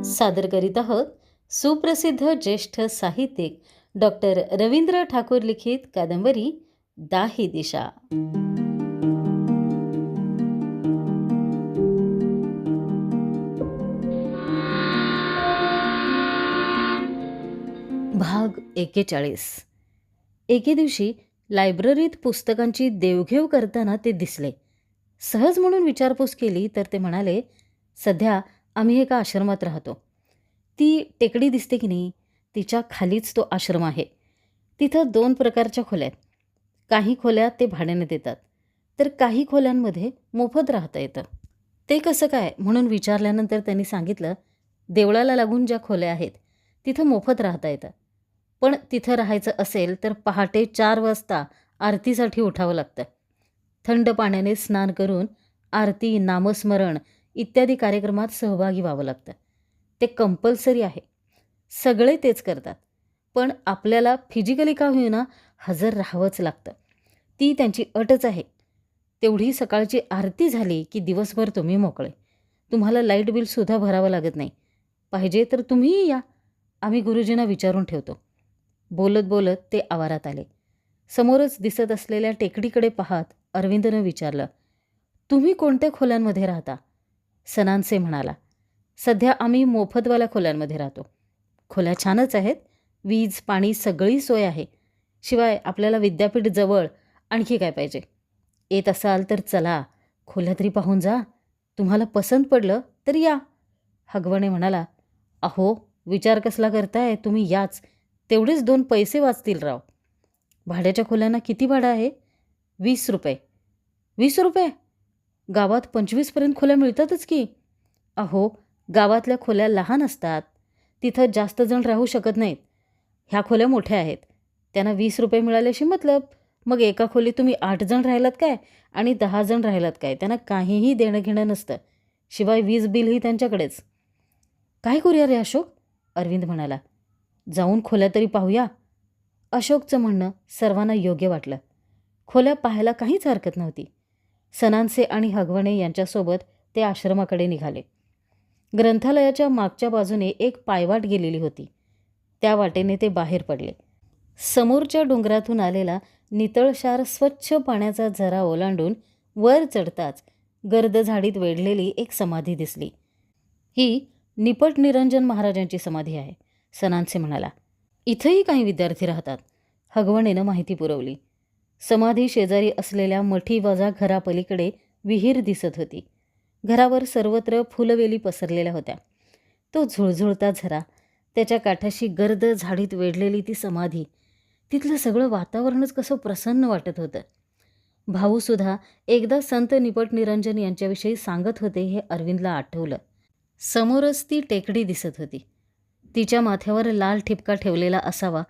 सादर करीत आहोत सुप्रसिद्ध ज्येष्ठ साहित्यिक डॉक्टर रवींद्र ठाकूर लिखित कादंबरी दाही दिशा. भाग 41. एके दिवशी लायब्ररीत पुस्तकांची देवघेव करताना ते दिसले. सहज म्हणून विचारपूस केली तर ते म्हणाले, सध्या आम्ही एका आश्रमात राहतो. ती टेकडी दिसते की नाही, तिच्या खालीच तो आश्रम आहे. तिथं 2 प्रकारच्या खोल्या आहेत. काही खोल्या ते भाड्याने देतात, तर काही खोल्यांमध्ये मोफत राहता येतं. ते कसं काय म्हणून विचारल्यानंतर त्यांनी सांगितलं, देवळाला लागून ज्या खोल्या आहेत तिथं मोफत राहता येतं. पण तिथं राहायचं असेल तर पहाटे 4 वाजता आरतीसाठी उठावं लागतं. थंड पाण्याने स्नान करून आरती, नामस्मरण इत्यादी कार्यक्रमात सहभागी व्हावं लागतं. ते कंपल्सरी आहे. सगळे तेच करतात. पण आपल्याला फिजिकली का होईना हजर राहावंच लागतं. ती त्यांची अटच आहे. तेवढी सकाळची आरती झाली की दिवसभर तुम्ही मोकळे. तुम्हाला लाईट बिलसुद्धा भरावं लागत नाही. पाहिजे तर तुम्हीही या. आम्ही गुरुजींना विचारून ठेवतो. बोलत बोलत ते आवारात आले. समोरच दिसत असलेल्या टेकडीकडे पाहत अरविंदनं विचारलं, तुम्ही कोणत्या खोल्यांमध्ये राहता? सनानसे म्हणाला, सध्या आम्ही मोफतवाल्या खोल्यांमध्ये राहतो. खोल्या छानच आहेत. वीज, पाणी सगळी सोय आहे. शिवाय आपल्याला विद्यापीठ जवळ. आणखी काय पाहिजे? येत असाल तर चला, खोल्या तरी पाहून जा. तुम्हाला पसंत पडलं तर या. हगवणे म्हणाला, अहो विचार कसला करताय, तुम्ही याच. तेवढेच 2 पैसे वाचतील राव. भाड्याच्या खोल्यांना किती भाडं आहे? 20 रुपये. 20 रुपये? गावात 25पर्यंत खोल्या मिळतातच की. अहो गावातल्या खोल्या लहान असतात. तिथं जास्त जण राहू शकत नाहीत. ह्या खोल्या मोठ्या आहेत. त्यांना 20 रुपये मिळाल्याशी मतलब. मग एका खोलीत तुम्ही 8 जण राहिलात काय आणि 10 जण राहिलात काय, त्यांना काहीही देणं घेणं नसतं. शिवाय वीज बिलही त्यांच्याकडेच. काय करूया रे अशोक? अरविंद म्हणाला. जाऊन खोल्या तरी पाहूया. अशोकचं म्हणणं सर्वांना योग्य वाटलं. खोल्या पाहायला काहीच हरकत नव्हती. सनानसे आणि हगवणे यांच्यासोबत ते आश्रमाकडे निघाले. ग्रंथालयाच्या मागच्या बाजूने एक पायवाट गेलेली होती. त्या वाटेने ते बाहेर पडले. समोरच्या डोंगरातून आलेला नितळशार स्वच्छ पाण्याचा झरा ओलांडून वर चढताच गर्द झाडीत वेढलेली एक समाधी दिसली. ही निपट निरंजन महाराजांची समाधी आहे, सनानसे म्हणाला. इथंही काही विद्यार्थी राहतात. हगवणेनं माहिती पुरवली. समाधी शेजारी असलेल्या मठी वजा घरापलीकडे विहीर दिसत होती. घरावर सर्वत्र फुलवेली पसरलेल्या होत्या. तो झुळझुळता झरा, त्याच्या काठाशी गर्द झाडीत वेढलेली ती समाधी, तिथलं सगळं वातावरणच कसं प्रसन्न वाटत होतं. भाऊसुद्धा एकदा संत निपट निरंजन यांच्याविषयी सांगत होते हे अरविंदला आठवलं. समोरच ती टेकडी दिसत होती. तिच्या माथ्यावर लाल ठिपका ठेवलेला असावा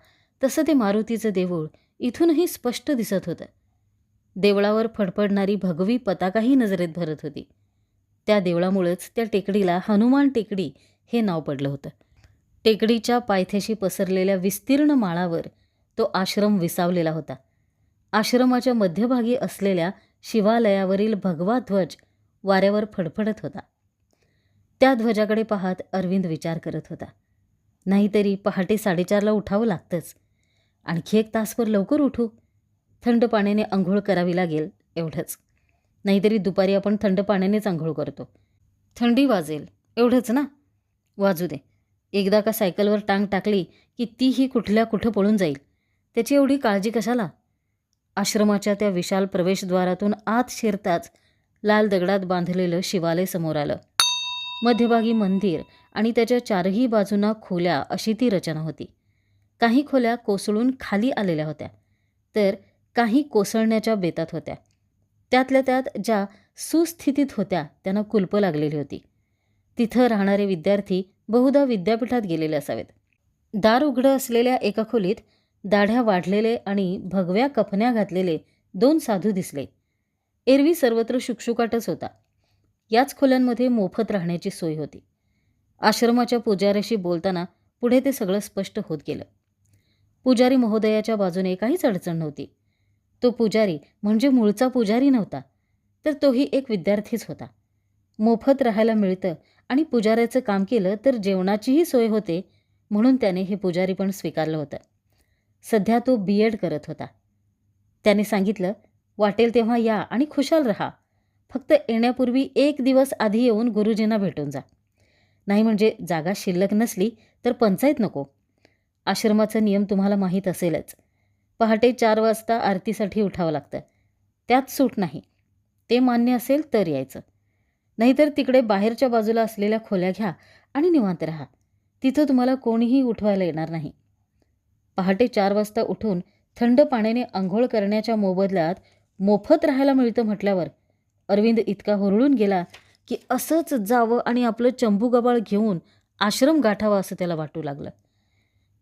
तसं ते मारुतीचं देऊळ इथूनही स्पष्ट दिसत होतं. देवळावर फडफडणारी भगवी पताकाही नजरेत भरत होती. त्या देवळामुळेच त्या टेकडीला हनुमान टेकडी हे नाव पडलं होतं. टेकडीच्या पायथ्याशी पसरलेल्या विस्तीर्ण माळावर तो आश्रम विसावलेला होता. आश्रमाच्या मध्यभागी असलेल्या शिवालयावरील भगवा ध्वज वाऱ्यावर फडफडत होता. त्या ध्वजाकडे पाहत अरविंद विचार करत होता. नाहीतरी पहाटे 4:30ला उठावं लागतंच. आणखी 1 तासभर लवकर उठू. थंड पाण्याने आंघोळ करावी लागेल एवढंच. नाहीतरी दुपारी आपण थंड पाण्यानेच आंघोळ करतो. थंडी वाजेल एवढंच ना. वाजू दे. एकदा का सायकलवर टांग टाकली की तीही कुठल्या कुठं पळून जाईल. त्याची एवढी काळजी कशाला. आश्रमाच्या त्या विशाल प्रवेशद्वारातून आत शिरताच लाल दगडात बांधलेलं शिवालय समोर आलं. मध्यभागी मंदिर आणि त्याच्या 4ही बाजूंना खोल्या अशी ती रचना होती. काही खोल्या कोसळून खाली आलेल्या होत्या, तर काही कोसळण्याच्या बेतात होत्या. त्यातल्या त्यात ज्या सुस्थितीत होत्या त्यांना कुलपं लागलेली होती. तिथं राहणारे विद्यार्थी बहुधा विद्यापीठात गेलेले असावेत. दार उघडं असलेल्या एका खोलीत दाढ्या वाढलेले आणि भगव्या कफन्या घातलेले 2 साधू दिसले. एरवी सर्वत्र शुकशुकाटच होता. याच खोल्यांमध्ये मोफत राहण्याची सोय होती. आश्रमाच्या पुजाऱ्याशी बोलताना पुढे ते सगळं स्पष्ट होत गेलं. पुजारी महोदयाच्या बाजूने काहीच अडचण नव्हती. तो पुजारी म्हणजे मूळचा पुजारी नव्हता, तर तोही एक विद्यार्थीच होता. मोफत राहायला मिळतं आणि पुजाऱ्याचं काम केलं तर जेवणाचीही सोय होते, म्हणून त्याने हे पुजारी पण स्वीकारलं होतं. सध्या तो B.Ed करत होता. त्याने सांगितलं, वाटेल तेव्हा या आणि खुशाल राहा. फक्त येण्यापूर्वी 1 दिवस आधी येऊन गुरुजींना भेटून जा. नाही म्हणजे जागा शिल्लक नसली तर पंचाईत नको. आश्रमाचा नियम तुम्हाला माहीत असेलच. पहाटे 4 वाजता आरतीसाठी उठावं लागतं. त्यात सूट नाही. ते मान्य असेल तर यायचं. नाहीतर तिकडे बाहेरच्या बाजूला असलेल्या खोल्या घ्या आणि निवांत राहा. तिथं तुम्हाला कोणीही उठवायला येणार नाही. पहाटे 4 वाजता उठून थंड पाण्याने अंघोळ करण्याच्या मोबदल्यात मोफत राहायला मिळतं म्हटल्यावर अरविंद इतका हुरळून गेला की असंच जावं आणि आपलं चंबूगबाळ घेऊन आश्रम गाठावा असं त्याला वाटू लागलं.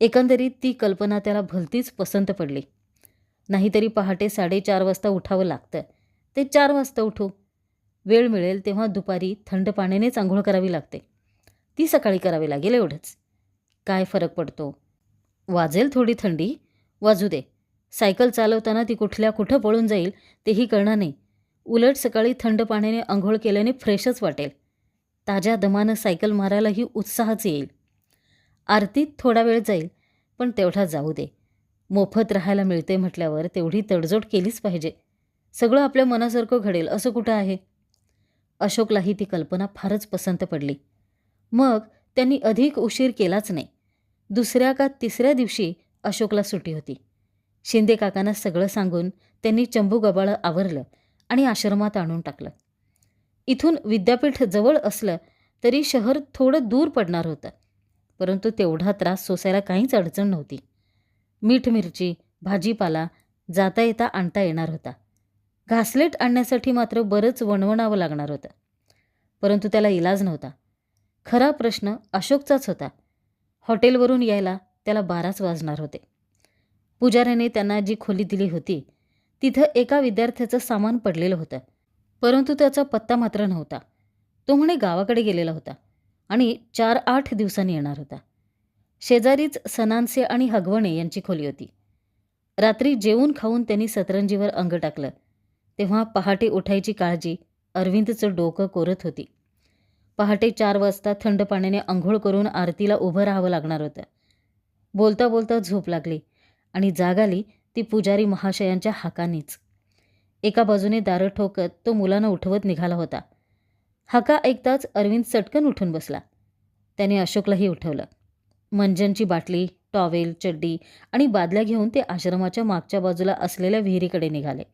एकंदरीत ती कल्पना त्याला भलतीच पसंत पडली. नाहीतरी पहाटे 4:30 वाजता उठावं लागतं. ते 4 वाजता उठू. वेळ मिळेल तेव्हा दुपारी थंड पाण्यानेच अंघोळ करावी लागते. ती सकाळी करावी लागेल एवढंच. काय फरक पडतो? वाजेल थोडी थंडी, वाजू दे. सायकल चालवताना ती कुठल्या कुठं पळून जाईल तेही कळणार नाही. उलट सकाळी थंड पाण्याने अंघोळ केल्याने फ्रेशच वाटेल. ताज्या दमानं सायकल मारायलाही उत्साहच येईल. आरतीत थोडा वेळ जाईल, पण तेवढा जाऊ दे. मोफत राहायला मिळते म्हटल्यावर तेवढी तडजोड केलीच पाहिजे. सगळं आपल्या मनासारखं घडेल असं कुठं आहे? अशोकलाही ती कल्पना फारच पसंत पडली. मग त्यांनी अधिक उशीर केलाच नाही. 2ऱ्या का 3ऱ्या दिवशी अशोकला सुट्टी होती. शिंदे काकांना सगळं सांगून त्यांनी चंबूगबाळं आवरलं आणि आश्रमात आणून टाकलं. इथून विद्यापीठ जवळ असलं तरी शहर थोडं दूर पडणार होतं. परंतु तेवढा त्रास सोसायला काहीच अडचण नव्हती. मीठ मिरची, भाजीपाला जाता येता आणता येणार होता. घासलेट आणण्यासाठी मात्र बरंच वणवणावं लागणार होतं. परंतु त्याला इलाज नव्हता. खरा प्रश्न अशोकचाच होता. हॉटेलवरून यायला त्याला 12च वाजणार होते. पुजाऱ्याने त्यांना जी खोली दिली होती तिथं एका विद्यार्थ्याचं सामान पडलेलं होतं. परंतु त्याचा पत्ता मात्र नव्हता. तो म्हणे गावाकडे गेलेला होता आणि 4-8 दिवसांनी येणार होता. शेजारीच सनानसे आणि हगवणे यांची खोली होती. रात्री जेवून खाऊन त्यांनी सतरंजीवर अंग टाकलं तेव्हा पहाटे उठायची काळजी अरविंदचं डोकं कोरत होती. पहाटे 4 वाजता थंड पाण्याने अंघोळ करून आरतीला उभं राहावं लागणार होतं. बोलता बोलता झोप लागली आणि जाग आली ती पुजारी महाशयांच्या हाकानीच. एका बाजूने दारं ठोकत तो मुलांना उठवत निघाला होता. हाका ऐकताच अरविंद चटकन उठून बसला. त्याने अशोकलाही उठवलं. मंजनची बाटली, टॉवेल, चड्डी आणि बादल्या घेऊन ते आश्रमाच्या मागच्या बाजूला असलेल्या विहिरीकडे निघाले.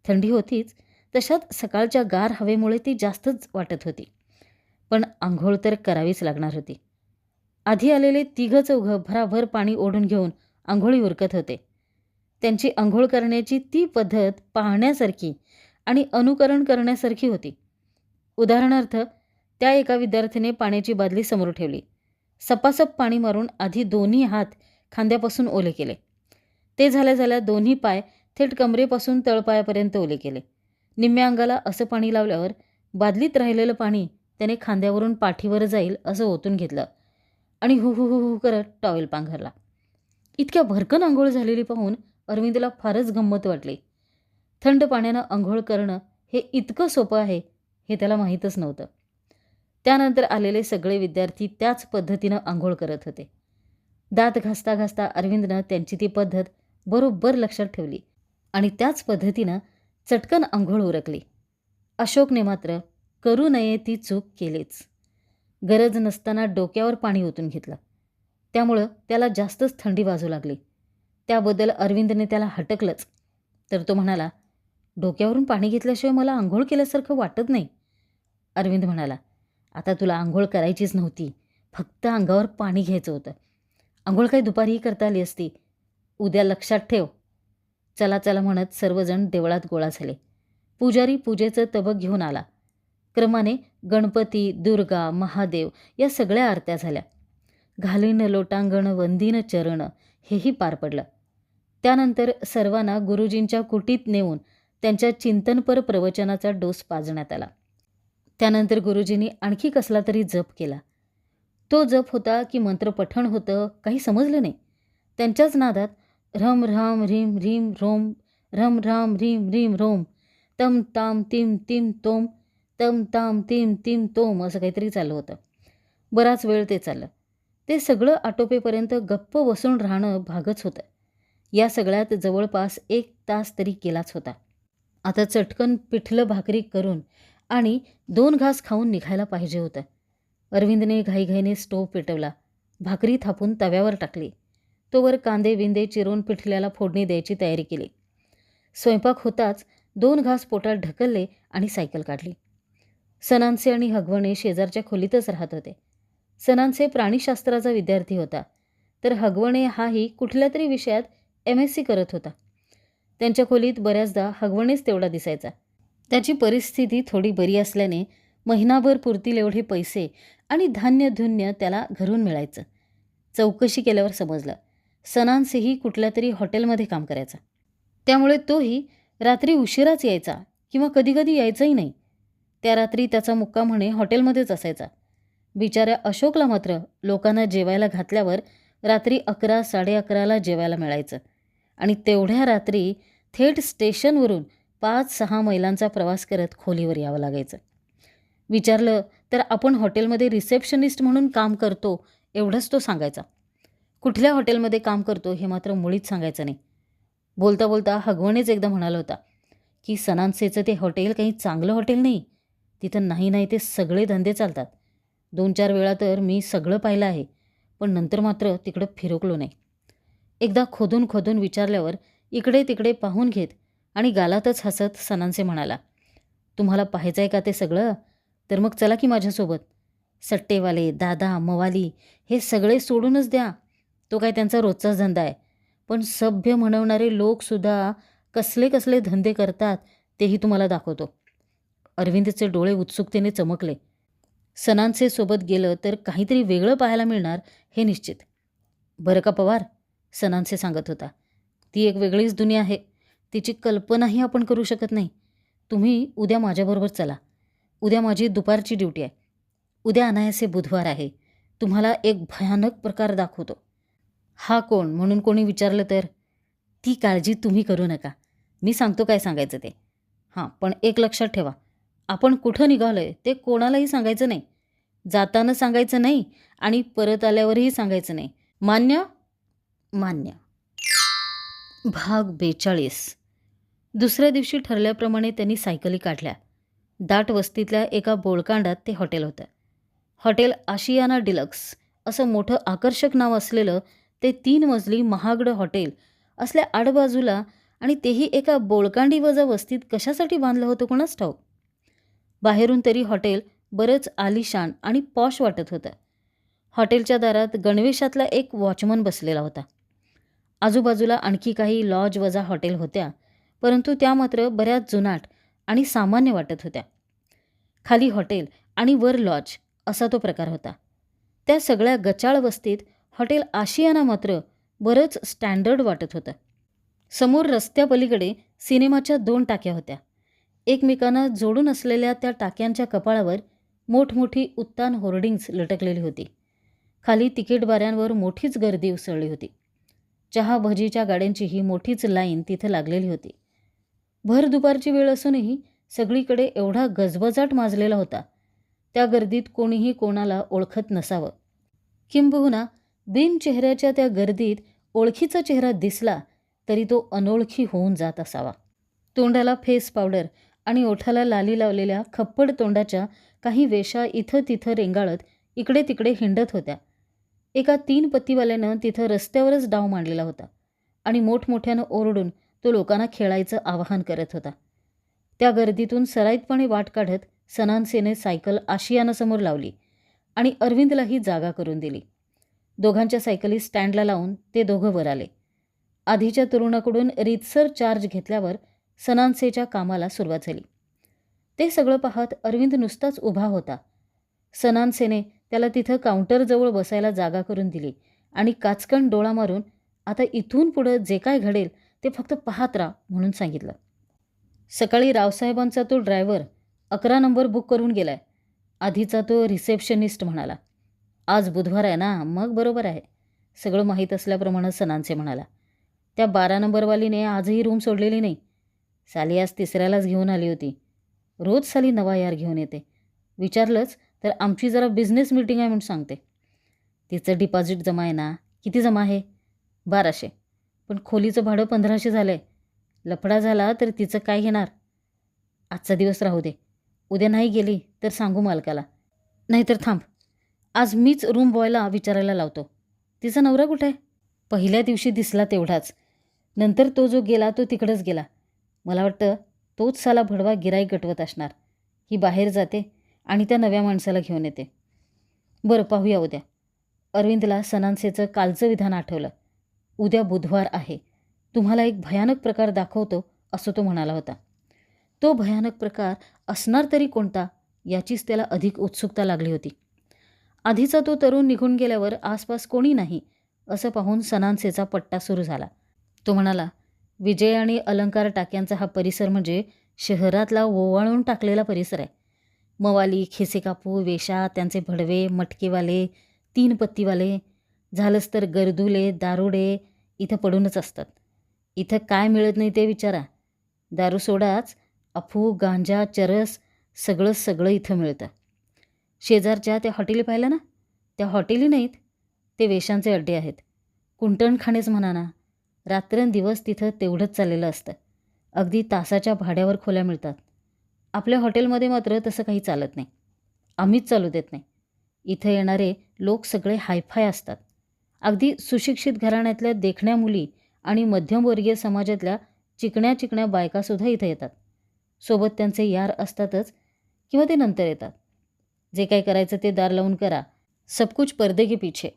थंडी होतीच, तशात सकाळच्या गार हवेमुळे ती जास्तच वाटत होती. पण आंघोळ तर करावीच लागणार होती. आधी आलेले 3-4 भराभर पाणी ओढून घेऊन आंघोळी उरकत होते. त्यांची आंघोळ करण्याची ती पद्धत पाहण्यासारखी आणि अनुकरण करण्यासारखी होती. उदाहरणार्थ, त्या एका विद्यार्थ्याने पाण्याची बादली समोर ठेवली. सपासप पाणी मारून आधी दोन्ही हात खांद्यापासून ओले केले. ते झाल्या झाल्या दोन्ही पाय थेट कमरेपासून तळपायापर्यंत ओले केले. निम्म्या अंगाला असं पाणी लावल्यावर बादलीत राहिलेलं पाणी त्याने खांद्यावरून पाठीवर जाईल असं ओतून घेतलं आणि हु हु हु हु करत टॉवेल पांघरला. इतक्या भरकन आंघोळ झालेली पाहून अरविंदला फारच गंमत वाटली. थंड पाण्यानं आंघोळ करणं हे इतकं सोपं आहे हे त्याला माहीतच नव्हतं. त्यानंतर आलेले सगळे विद्यार्थी त्याच पद्धतीनं आंघोळ करत होते. दात घासता घासता अरविंदनं त्यांची ती पद्धत बरोबर लक्षात ठेवली आणि त्याच पद्धतीनं चटकन आंघोळ उरकली. अशोकने मात्र करू नये ती चूक केलीच. गरज नसताना डोक्यावर पाणी ओतून घेतलं. त्यामुळं त्याला जास्तच थंडी वाजू लागली. त्याबद्दल अरविंदने त्याला हटकलंच. तर तो म्हणाला, डोक्यावरून पाणी घेतल्याशिवाय मला आंघोळ केल्यासारखं वाटत नाही. अरविंद म्हणाला, आता तुला आंघोळ करायचीच नव्हती, फक्त अंगावर पाणी घ्यायचं होतं. आंघोळ काही दुपारीही करता आली असती. उद्या लक्षात ठेव. चला चला म्हणत सर्वजण देवळात गोळा झाले. पुजारी पूजेचं तबक घेऊन आला. क्रमाने गणपती, दुर्गा, महादेव या सगळ्या आरत्या झाल्या. घालीन लोटांगण वंदीन चरण हेही पार पडलं. त्यानंतर सर्वांना गुरुजींच्या कुटीत नेऊन त्यांच्या चिंतनपर प्रवचनाचा डोस पाजण्यात आला. त्यानंतर गुरुजींनी आणखी कसला तरी जप केला. तो जप होता की मंत्रपठण होतं काही समजलं नाही. त्यांच्याच नादात रम राम ह्रीम ह्रीम रोम, रम राम ह्रीम ह्रीम रोम, तम ताम तिम तिम तोम, तम ताम तीम तीम तोम असं काहीतरी चालू होतं. बराच वेळ ते चाललं. ते सगळं आटोपेपर्यंत गप्प बसून राहणं भागच होतं. या सगळ्यात जवळपास 1 तास तरी गेलाच होता. आता चटकन पिठलं भाकरी करून आणि 2 घास खाऊन निघायला पाहिजे होतं. अरविंदने घाईघाईने स्टोव्ह पेटवला. भाकरी थापून तव्यावर टाकली. तोवर कांदे विंदे चिरून पिठल्याला फोडणी द्यायची तयारी केली. स्वयंपाक होताच 2 घास पोटात ढकलले आणि सायकल काढली. सनांचे आणि हगवणे शेजारच्या खोलीतच राहत होते. सनांचे प्राणीशास्त्राचा विद्यार्थी होता, तर हगवणे हाही कुठल्या तरी विषयात MSc करत होता. त्यांच्या खोलीत बऱ्याचदा हगवणेच तेवढा दिसायचा. त्याची परिस्थिती थोडी बरी असल्याने महिनाभर पुरतील एवढे पैसे आणि धान्यधुन्य त्याला घरून मिळायचं. चौकशी केल्यावर समजलं, सनांसेही कुठल्या तरी हॉटेलमध्ये काम करायचा. त्यामुळे तोही रात्री उशिराच यायचा किंवा कधीकधी यायचाही नाही. त्या रात्री त्याचा मुक्काम म्हणे हॉटेलमध्येच असायचा. बिचाऱ्या अशोकला मात्र लोकांना जेवायला घातल्यावर रात्री 11, 11:30ला जेवायला मिळायचं आणि तेवढ्या रात्री थेट स्टेशनवरून 5-6 मैलांचा प्रवास करत खोलीवर यावं लागायचं. विचारलं तर आपण हॉटेलमध्ये रिसेप्शनिस्ट म्हणून काम करतो एवढंच तो सांगायचा. कुठल्या हॉटेलमध्ये काम करतो हे मात्र मुळीच सांगायचं नाही. बोलता बोलता हगवणेच एकदा म्हणाला होता की सनांसेचं ते हॉटेल काही चांगलं हॉटेल नाही. तिथं नाही ते सगळे धंदे चालतात. 2-4 वेळा तर मी सगळं पाहिलं आहे, पण नंतर मात्र तिकडं फिरकलो नाही. एकदा खोदून खोदून विचारल्यावर इकडे तिकडे पाहून घेत आणि गालातच हसत सनांसे म्हणाला, तुम्हाला पाहायचं आहे का ते सगळं? तर मग चला की माझ्यासोबत. सट्टेवाले, दादा, मवाली हे सगळे सोडूनच द्या. तो काय त्यांचा रोजचाच धंदा आहे. पण सभ्य म्हणवणारे लोकसुद्धा कसले कसले धंदे करतात तेही तुम्हाला दाखवतो. अरविंदचे डोळे उत्सुकतेने चमकले. सनांचे सोबत गेलं तर काहीतरी वेगळं पाहायला मिळणार हे निश्चित. बरं का पवार, सनांसे सांगत होता, ती एक वेगळीच दुनिया आहे. तिची कल्पनाही आपण करू शकत नाही. तुम्ही उद्या माझ्याबरोबर चला. उद्या माझी दुपारची ड्युटी आहे. उद्या अनायासे बुधवार आहे. तुम्हाला एक भयानक प्रकार दाखवतो. हा कोण म्हणून कोणी विचारलं तर? ती काळजी तुम्ही करू नका. मी सांगतो काय सांगायचं ते. हां, पण एक लक्षात ठेवा, आपण कुठं निघालोय ते कोणालाही सांगायचं नाही. जाताना सांगायचं नाही आणि परत आल्यावरही सांगायचं नाही. मान्य? मान्य. भाग 42. दुसऱ्या दिवशी ठरल्याप्रमाणे त्यांनी सायकली काढल्या. दाट वस्तीतल्या एका बोळकांडात ते हॉटेल होतं. हॉटेल आशियाना डिलक्स असं मोठं आकर्षक नाव असलेलं ते 3 मजली महागडं हॉटेल असल्या आडबाजूला आणि तेही एका बोळकांडीवजा वस्तीत कशासाठी बांधलं होतं कोणास ठाऊक. बाहेरून तरी हॉटेल बरंच आलिशान आणि पॉश वाटत होतं. हॉटेलच्या दारात गणवेशातला एक वॉचमन बसलेला होता. आजूबाजूला आणखी काही लॉज वजा हॉटेल होत्या, परंतु त्या मात्र बऱ्याच जुनाट आणि सामान्य वाटत होत्या. खाली हॉटेल आणि वर लॉज असा तो प्रकार होता. त्या सगळ्या गचाळ वस्तीत हॉटेल आशियाना मात्र बरंच स्टँडर्ड वाटत होतं. समोर रस्त्यापलीकडे सिनेमाच्या 2 टाक्या होत्या. एकमेकांना जोडून असलेल्या त्या टाक्यांच्या कपाळावर मोठमोठी उत्तान होर्डिंग्ज लटकलेली होती. खाली तिकीटबाऱ्यांवर मोठीच गर्दी उसळली होती. चहा भजीच्या गाड्यांचीही मोठीच लाईन तिथं लागलेली होती. भर दुपारची वेळ असूनही सगळीकडे एवढा गजबजाट माजलेला होता. त्या गर्दीत कोणीही कोणाला ओळखत नसावं. किंबहुना बिनचेहऱ्याच्या त्या गर्दीत ओळखीचा चेहरा दिसला तरी तो अनोळखी होऊन जात असावा. तोंडाला फेस पावडर आणि ओठाला लाली लावलेल्या खप्पड तोंडाच्या काही वेशा इथं तिथं रेंगाळत इकडे तिकडे हिंडत होत्या. एका 3 पत्तीवाल्यानं तिथं रस्त्यावरच डाव मांडलेला होता आणि मोठमोठ्यानं ओरडून तो लोकांना खेळायचं आवाहन करत होता. त्या गर्दीतून सराईतपणे वाट काढत सनांसेने सायकल आशियानासमोर लावली आणि अरविंदलाही जागा करून दिली. दोघांच्या सायकली स्टँडला लावून ते दोघं वर आले. आधीच्या तरुणाकडून रीतसर चार्ज घेतल्यावर सनांसेच्या कामाला सुरुवात झाली. ते सगळं पाहत अरविंद नुसताच उभा होता. सनांसेने त्याला तिथं काउंटरजवळ बसायला जागा करून दिली आणि काचकन डोळा मारून आता इथून पुढं जे काय घडेल ते फक्त पाहत राहा म्हणून सांगितलं. सकाळी रावसाहेबांचा तो ड्रायव्हर 11 नंबर बुक करून गेलाय. आधीचा तो रिसेप्शनिस्ट म्हणाला. आज बुधवार आहे ना, मग बरोबर आहे. सगळं माहीत असल्याप्रमाणे सनांसे म्हणाला. त्या 12 नंबरवालीने आजही रूम सोडलेली नाही. साली आज 3ऱ्यालाच घेऊन आली होती. रोज साली नवा यार घेऊन येते. विचारलंच तर आमची जरा बिझनेस मीटिंग आहे म्हणून सांगते. तिचं डिपॉझिट जमा आहे ना. किती जमा आहे? 1200. पण खोलीचं भाडं 1500 झालं आहे. लफडा झाला तर तिचं काय घेणार? आजचा दिवस राहू दे. उद्या नाही गेली तर सांगू मालकाला. नाहीतर थांब, आज मीच रूम बॉयला विचारायला लावतो. तिचा नवरा कुठे आहे? पहिल्या दिवशी दिसला तेवढाच. नंतर तो जो गेला तो तिकडंच गेला. मला वाटतं तोच साला भडवा गिराईक गटवत असणार. ही बाहेर जाते आणि त्या नव्या माणसाला घेऊन येते. बरं, पाहूया उद्या. अरविंदला सनान्सेचं कालचं विधान आठवलं. उद्या बुधवार आहे. तुम्हाला एक भयानक प्रकार दाखवतो असं तो म्हणाला होता. तो भयानक प्रकार असणार तरी कोणता याचीच त्याला अधिक उत्सुकता लागली होती. आधीचा तो तरुण निघून गेल्यावर आसपास कोणी नाही असं पाहून सनान्सेचा पट्टा सुरू झाला. तो म्हणाला, विजय आणि अलंकार टाक्यांचा हा परिसर म्हणजे शहरातला ओवाळून टाकलेला परिसर आहे. मवाली, खेसेकापू, वेशा, त्यांचे भडवे, मटकेवाले, 3 पत्तीवाले, झालंच तर गर्दुले, दारुडे इथं पडूनच असतात. इथं काय मिळत नाही ते विचारा. दारू सोडाच, अफू, गांजा, चरस सगळं इथं मिळतं. शेजारच्या त्या हॉटेली पाहिल्या ना? त्या हॉटेली नाहीत, ते वेशांचे अड्डे आहेत. कुंटणखाणेच म्हणा ना. रात्रंदिवस तिथं तेवढंच चाललेलं असतं. अगदी तासाच्या भाड्यावर खोल्या मिळतात. आपल्या हॉटेलमध्ये मात्र तसं काही चालत नाही. आम्हीच चालू देत नाही. इथं येणारे लोक सगळे हायफाय असतात. अगदी सुशिक्षित घराण्यातल्या देखण्या मुली आणि मध्यमवर्गीय समाजातल्या चिकण्या बायकासुद्धा इथं येतात. सोबत त्यांचे यार असतातच किंवा ते नंतर येतात. जे काही करायचं ते दार लावून करा. सब कुछ पर्दे के पीछे.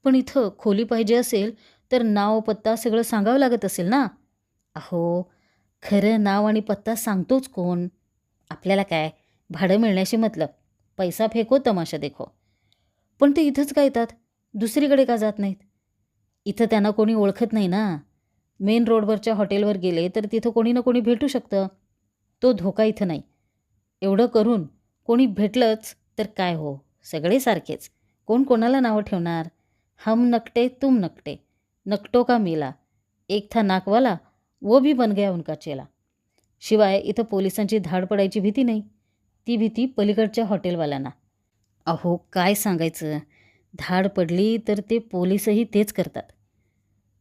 पण इथं खोली पाहिजे असेल तर नाव पत्ता सगळं सांगावं लागत असेल ना? अहो, खरं नाव आणि पत्ता सांगतोच कोण? आपल्याला काय, भाडं मिळण्याशी मतलब. पैसा फेको तमाशा देखो. पण ते इथंच का येतात? दुसरीकडे का जात नाहीत? इथं त्यांना कोणी ओळखत नाही ना. मेन रोडवरच्या हॉटेलवर गेले तर तिथं कोणी ना कोणी भेटू शकतं. तो धोका इथं नाही. एवढं करून कोणी भेटलंच तर काय हो, सगळे सारखेच. कोण कोणाला नावं ठेवणार? हम नकटे तुम नकटे, नकटो का मेला, एक था नाकवाला वो भी बन गया उनका चेला. शिवाय इथं पोलिसांची धाड पडायची भीती नाही. ती भीती पलीकडच्या हॉटेलवाल्यांना. अहो, काय सांगायचं. धाड पडली तर ते पोलीसही तेच करतात.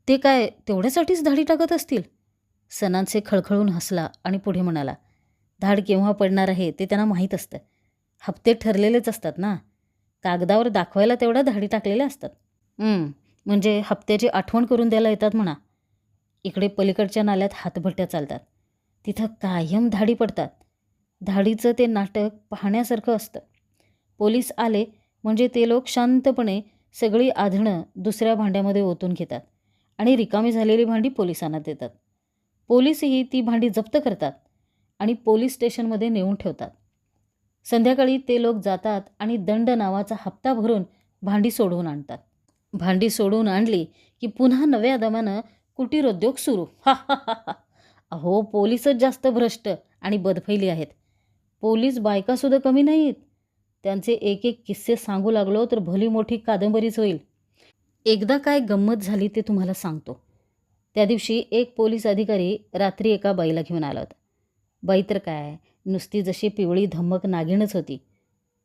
ते काय तेवढ्यासाठीच धाडी टाकत असतील? सनान्से खळखळून हसला आणि पुढे म्हणाला, धाड केव्हा पडणार आहे ते त्यांना माहीत असतं. हप्ते ठरलेलेच असतात ना. कागदावर दाखवायला तेवढ्या धाडी टाकलेल्या असतात. म्हणजे हप्त्याची आठवण करून द्यायला येतात म्हणा. इकडे पलीकडच्या नाल्यात हातभट्ट्या चालतात. तिथं कायम धाडी पडतात. धाडीचं ते नाटक पाहण्यासारखं असतं. पोलीस आले म्हणजे ते लोक शांतपणे सगळी आधणं दुसऱ्या भांड्यामध्ये ओतून घेतात आणि रिकामी झालेली भांडी पोलिसांना देतात. पोलीसही ती भांडी जप्त करतात आणि पोलीस स्टेशनमध्ये नेऊन ठेवतात. संध्याकाळी ते लोक जातात आणि दंड नावाचा हप्ता भरून भांडी सोडवून आणतात. भांडी सोडवून आणली की पुन्हा नव्या दमानं कुटीरोद्योग सुरू. हा हा हा हा. अहो, पोलीसच जास्त भ्रष्ट आणि बदफैली आहेत. पोलीस बायकासुद्धा कमी नाहीत. त्यांचे एक एक किस्से सांगू लागलो तर भली मोठी कादंबरीच होईल. एकदा काय गंमत झाली ते तुम्हाला सांगतो. त्या दिवशी एक पोलीस अधिकारी रात्री एका बाईला घेऊन आला होता. बाई तर काय, नुसती जशी पिवळी धम्मक नागिणच होती.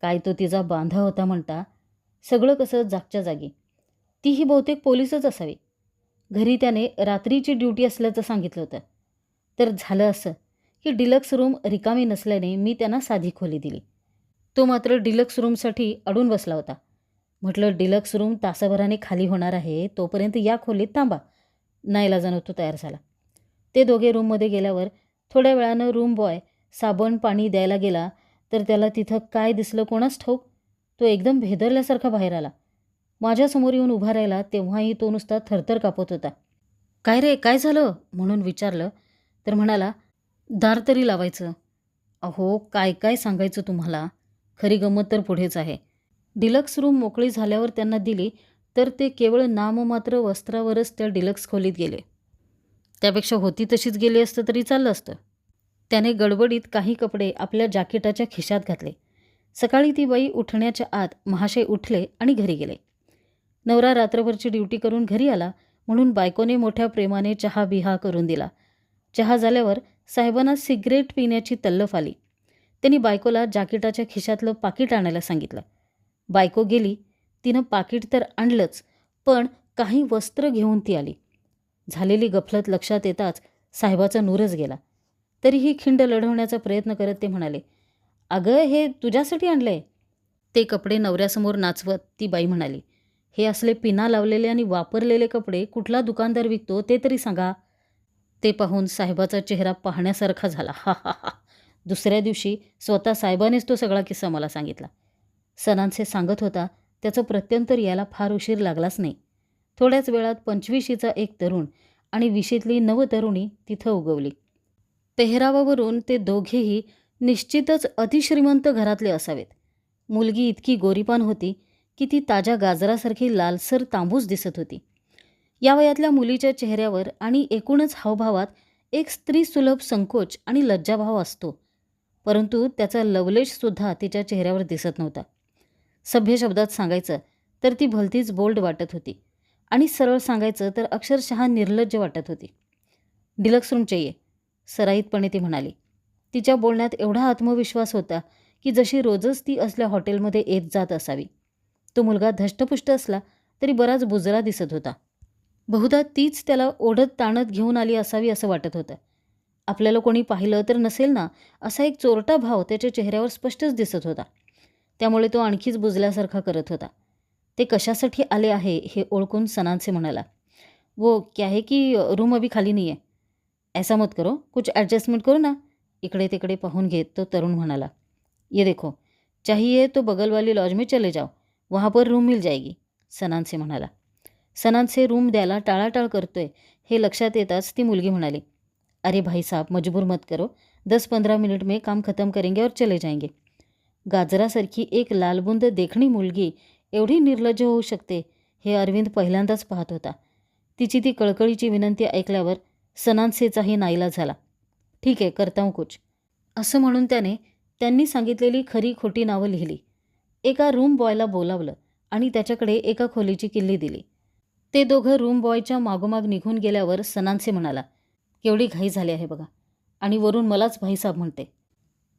काय तो तिचा बांधा होता म्हणता. सगळं कसं जागच्या जागी. तीही बहुतेक पोलीसच असावी. घरी त्याने रात्रीची ड्युटी असल्याचं सांगितलं होतं. तर झालं असं की डिलक्स रूम रिकामी नसल्याने मी त्यांना साधी खोली दिली. तो मात्र डिलक्स रूमसाठी अडून बसला होता. म्हटलं, डिलक्स रूम तासाभराने खाली होणार आहे, तोपर्यंत या खोलीत थांबा. नाईलाजानं तो तयार झाला. ते दोघे रूममध्ये गेल्यावर थोड्या वेळानं रूम बॉय साबण पाणी द्यायला गेला तर त्याला तिथं काय दिसलं कोणास ठाऊक. तो एकदम भेदरल्यासारखा बाहेर आला. माझ्यासमोर येऊन उभा राहिला तेव्हाही तो नुसता थरथर कापत होता. काय रे, काय झालं म्हणून विचारलं तर म्हणाला, दार तरी लावायचं. अहो, काय काय सांगायचं तुम्हाला. खरी गंमत तर पुढेच आहे. डिलक्स रूम मोकळी झाल्यावर त्यांना दिली तर ते केवळ नाममात्र वस्त्रावरच त्या डिलक्स खोलीत गेले. त्यापेक्षा होती तशीच गेली असतं तरी चाललं असतं. त्याने गडबडीत काही कपडे आपल्या जॅकेटाच्या खिशात घातले. सकाळी ती बाई उठण्याच्या आत महाशय उठले आणि घरी गेले. नवरा रात्रभरची ड्युटी करून घरी आला म्हणून बायकोने मोठ्या प्रेमाने चहा बिहा करून दिला. चहा झाल्यावर साहेबांना सिगरेट पिण्याची तल्लफ आली. त्यांनी बायकोला जाकेटाच्या खिशातलं पाकीट आणायला सांगितलं. बायको गेली. तिनं पाकीट तर आणलंच, पण काही वस्त्र घेऊन ती आली. झालेली गफलत लक्षात येताच साहेबाचा नूरच गेला. तरीही खिंड लढवण्याचा प्रयत्न करत ते म्हणाले, "अगं, हे तुझ्यासाठी आणलंय." ते कपडे नवऱ्यासमोर नाचवत ती बाई म्हणाली, "हे असले पिना लावलेले आणि वापरलेले कपडे कुठला दुकानदार विकतो ते तरी सांगा." ते पाहून साहेबाचा चेहरा पाहण्यासारखा झाला. हा हा हा. दुसऱ्या दिवशी स्वतः साहेबानेच तो सगळा किस्सा मला सांगितला. सनांचे सांगत होता त्याचं प्रत्युत्तर यायला फार उशीर लागलाच नाही. थोड्याच वेळात 25शीचा एक तरुण आणि 20शीतली नवतरुणी तिथं उगवली. पेहरावावरून ते दोघेही निश्चितच अतिश्रीमंत घरातले असावेत. मुलगी इतकी गोरीपान होती की ती ताज्या गाजरासारखी लालसर तांबूस दिसत होती. या वयातल्या मुलीच्या चेहऱ्यावर आणि एकूणच हावभावात एक स्त्रीसुलभ संकोच आणि लज्जाभाव असतो, परंतु त्याचा लवलेशसुद्धा तिच्या चेहऱ्यावर दिसत नव्हता. सभ्य शब्दात सांगायचं तर ती भलतीच बोल्ड वाटत होती आणि सरळ सांगायचं तर अक्षरशः निर्लज्ज वाटत होती. "डिलक्स रूम चाहिए," सराईतपणे ती म्हणाली. तिच्या बोलण्यात एवढा आत्मविश्वास होता की जशी रोजच ती असल्या हॉटेलमध्ये येत जात असावी. तो मुलगा धष्टपुष्ट असला तरी बराच बुजरा दिसत होता. बहुधा तीच त्याला ओढत ताणत घेऊन आली असावी असं वाटत होतं. आपल्याला कोणी पाहिलं तर नसेल ना असा एक चोरटा भाव त्याच्या चेहऱ्यावर स्पष्टच दिसत होता. त्यामुळे तो आणखीच बुजल्यासारखा करत होता. ते कशासाठी आले आहे हे ओळखून सनांसे म्हणाला, "वो क्या है की रूम अभी खाली नहीं है. ऐसा मत करो, कुछ एडजस्टमेंट करो ना." इकडे तिकडे पाहून घेत तो तरुण म्हणाला, "ये देखो, चाहिए तो बगल वाली लॉज में चले जाओ, वहाँ पर रूम मिल जाएगी." सनांसे म्हणाला. सनांसे रूम द्यायला टाळाटाळ करतोय हे लक्षात येताच ती मुलगी म्हणाली, "अरे भाई साहब, मजबूर मत करो, 10-15 मिनट में काम खत्म करेंगे और चले जाएंगे." गाजरासारखी एक लालबुंद देखणी मुलगी एवढी निर्लज्ज होऊ शकते हे अरविंद पहिल्यांदाच पाहत होता. तिची ती कळकळीची विनंती ऐकल्यावर सनांसेचाही नाईलाज झाला. "ठीक आहे, करता हूँ कुछ." असं म्हणून त्यांनी सांगितलेली खरी खोटी नावं लिहिली. एका रूम बॉयला बोलावलं आणि त्याच्याकडे एका खोलीची किल्ली दिली. ते दोघं रूम बॉयच्या मागोमाग निघून गेल्यावर सनांसे म्हणाला, "केवढी घाई झाली आहे बघा, आणि वरून मलाच भाईसाहेब म्हणते."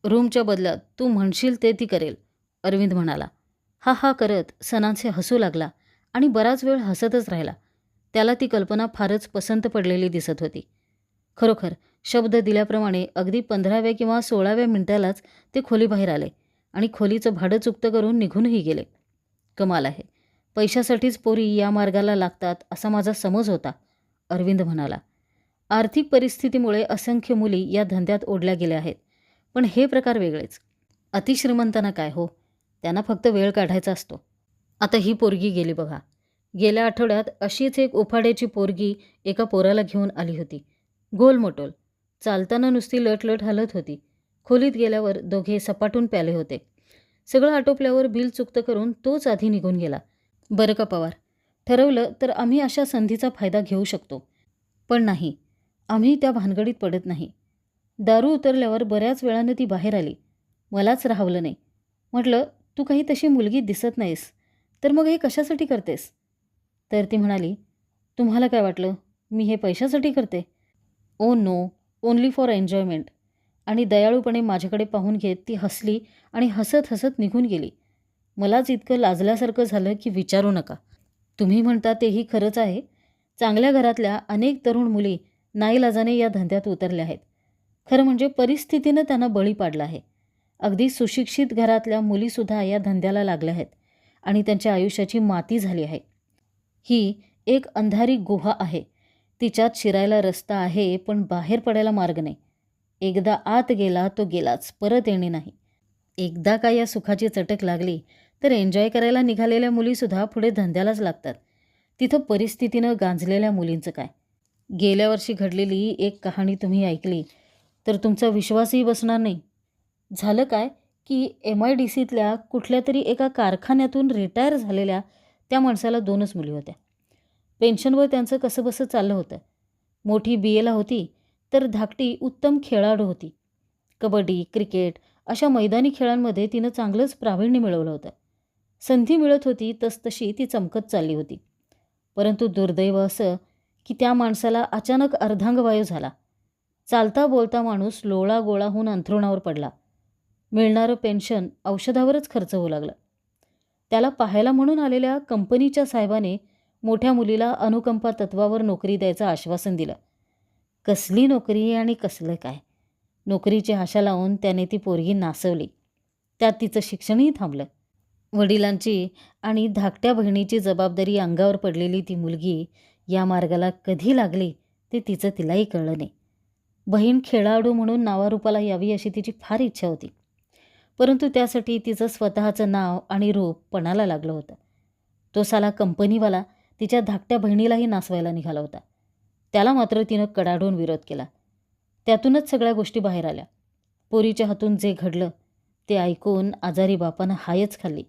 "रूमच्या बदल्यात तू म्हणशील ते ती करेल," अरविंद म्हणाला. हा हा करत सनांसे हसू लागला आणि बराच वेळ हसतच राहिला. त्याला ती कल्पना फारच पसंत पडलेली दिसत होती. खरोखर शब्द दिल्याप्रमाणे अगदी 15व्या किंवा 16व्या मिनिटालाच ते खोलीबाहेर आले आणि खोलीचं भाडं चुकतं करून निघूनही गेले. "कमाल आहे, पैशासाठीच पोरी या मार्गाला लागतात असा माझा समज होता," अरविंद म्हणाला. "आर्थिक परिस्थितीमुळे असंख्य मुली या धंद्यात ओढल्या गेल्या आहेत, पण हे प्रकार वेगळेच. अतिश्रीमंतांना काय हो, त्यांना फक्त वेळ काढायचा असतो. आता ही पोरगी गेली बघा. गेल्या आठवड्यात अशीच एक उफाड्याची पोरगी एका पोराला घेऊन आली होती. गोलमटोल, चालताना नुसती लटलट हलत होती. खोलीत गेल्यावर दोघे सपाटून प्याले होते. सगळं आटोपल्यावर बिल चुकतं करून तोच आधी निघून गेला. बरं का पवार, ठरवलं तर आम्ही अशा संधीचा फायदा घेऊ शकतो. पण नाही, आम्ही त्या भानगडीत पडत नाही." दारू उतरल्यावर बऱ्याच वेळानं ती बाहेर आली. मलाच राहवलं नाही. म्हटलं, "तू काही तशी मुलगी दिसत नाहीस, तर मग हे कशासाठी करतेस?" तर ती म्हणाली, "तुम्हाला काय वाटलं, मी हे पैशासाठी करते? Oh no, only for enjoyment." आणि दयाळूपणे माझ्याकडे पाहून घेत ती हसली आणि हसत हसत निघून गेली. मलाच इतकं लाजल्यासारखं झालं की विचारू नका. तुम्ही म्हणता तेही खरंच आहे. चांगल्या घरातल्या अनेक तरुण मुली नाईलाजाने या धंद्यात उतरल्या आहेत. खरं म्हणजे परिस्थितीनं त्यांना बळी पाडला आहे. अगदी सुशिक्षित घरातल्या मुलीसुद्धा या धंद्याला लागल्या आहेत आणि त्यांच्या आयुष्याची माती झाली आहे. ही एक अंधारी गुहा आहे. तिच्यात शिरायला रस्ता आहे, पण बाहेर पडायला मार्ग नाही. एकदा आत गेला तो गेलाच, परत येणे नाही. एकदा का या सुखाची चटक लागली तर एन्जॉय करायला निघालेल्या मुलीसुद्धा पुढे धंद्यालाच लागतात. तिथं परिस्थितीनं गांजलेल्या मुलींचं काय? गेल्या वर्षी घडलेली एक कहाणी तुम्ही ऐकली तर तुमचा विश्वासही बसणार नाही. झालं काय की MIDCतल्या कुठल्या तरी एका कारखान्यातून रिटायर झालेल्या त्या माणसाला 2च मुली होत्या. पेन्शनवर त्यांचं कसंबसं चाललं होतं. मोठी BAला होती, तर धाकटी उत्तम खेळाडू होती. कबड्डी, क्रिकेट अशा मैदानी खेळांमध्ये तिनं चांगलंच प्रावीण्य मिळवलं होतं. संधी मिळत होती तसतशी ती चमकत चालली होती. परंतु दुर्दैव असं की त्या माणसाला अचानक अर्धांगवायू झाला. चालता बोलता माणूस लोळागोळा होऊन अंथरुणावर पडला. मिळणारं पेन्शन औषधावरच खर्च होऊ लागलं. त्याला पाहायला म्हणून आलेल्या कंपनीच्या साहेबाने मोठ्या मुलीला अनुकंपा तत्वावर नोकरी द्यायचं आश्वासन दिलं. कसली नोकरी आणि कसलं काय? नोकरीची आशा लावून त्याने ती पोरगी नासवली. त्यात तिचं शिक्षणही थांबलं. वडिलांची आणि धाकट्या बहिणीची जबाबदारी अंगावर पडलेली ती मुलगी या मार्गाला कधी लागली ते तिचं तिलाही कळलं नाही. बहीण खेळाडू म्हणून नावारूपाला यावी अशी तिची फार इच्छा होती. परंतु त्यासाठी तिचं स्वतःचं नाव आणि रूप पणाला लागलं होतं. तो साला कंपनीवाला तिच्या धाकट्या बहिणीलाही नासवायला निघाला होता. त्याला मात्र तिनं कडाडून विरोध केला. त्यातूनच सगळ्या गोष्टी बाहेर आल्या. पोरीच्या हातून जे घडलं ते ऐकून आजारी बापानं हायच खाल्ली.